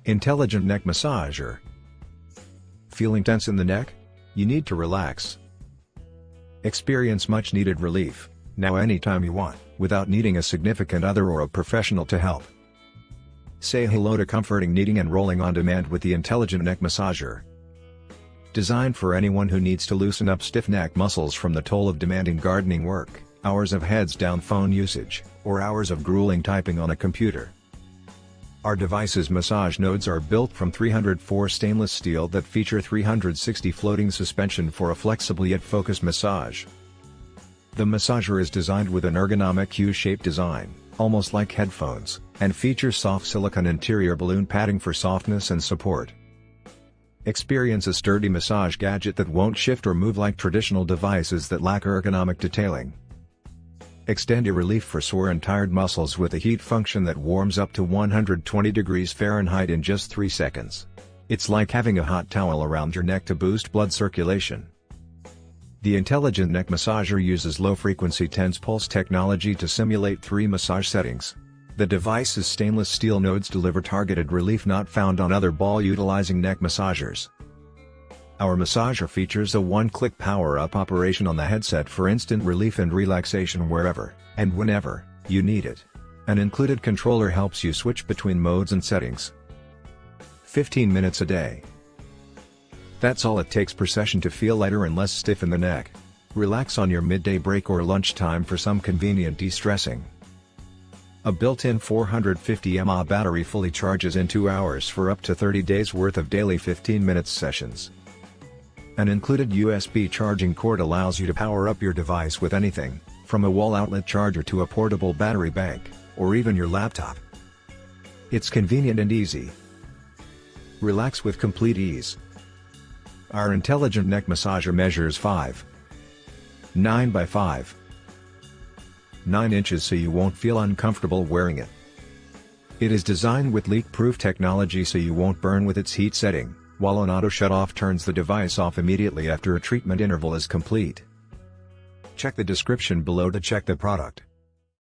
Intelligent neck massager. Feeling tense in the neck? You need to relax. Experience much needed relief, now anytime you want, without needing a significant other or a professional to help. Say hello to comforting kneading and rolling on demand with the Intelligent Neck Massager. Designed for anyone who needs to loosen up stiff neck muscles from the toll of demanding gardening work, hours of heads-down phone usage, or hours of grueling typing on a computer. Our device's massage nodes are built from 304 stainless steel that feature 360 floating suspension for a flexible yet focused massage. The massager is designed with an ergonomic U-shaped design, almost like headphones, and features soft silicone interior balloon padding for softness and support. Experience a sturdy massage gadget that won't shift or move like traditional devices that lack ergonomic detailing. Extend your relief for sore and tired muscles with a heat function that warms up to 120 degrees Fahrenheit in just 3 seconds. It's like having a hot towel around your neck to boost blood circulation. The Intelligent Neck Massager uses low-frequency tense pulse technology to simulate 3 massage settings. The device's stainless steel nodes deliver targeted relief not found on other ball-utilizing neck massagers. Our massager features a one-click power-up operation on the headset for instant relief and relaxation wherever, and whenever, you need it. An included controller helps you switch between modes and settings. 15 minutes a day. That's all it takes per session to feel lighter and less stiff in the neck. Relax on your midday break or lunchtime for some convenient de-stressing. A built-in 450 mAh battery fully charges in 2 hours for up to 30 days worth of daily 15-minute sessions. An included USB charging cord allows you to power up your device with anything, from a wall outlet charger to a portable battery bank, or even your laptop. It's convenient and easy. Relax with complete ease. Our Intelligent Neck Massager measures 5.9 by 5.9 inches so you won't feel uncomfortable wearing it. It is designed with leak-proof technology so you won't burn with its heat setting, while an auto shut-off turns the device off immediately after a treatment interval is complete. Check the description below to check the product.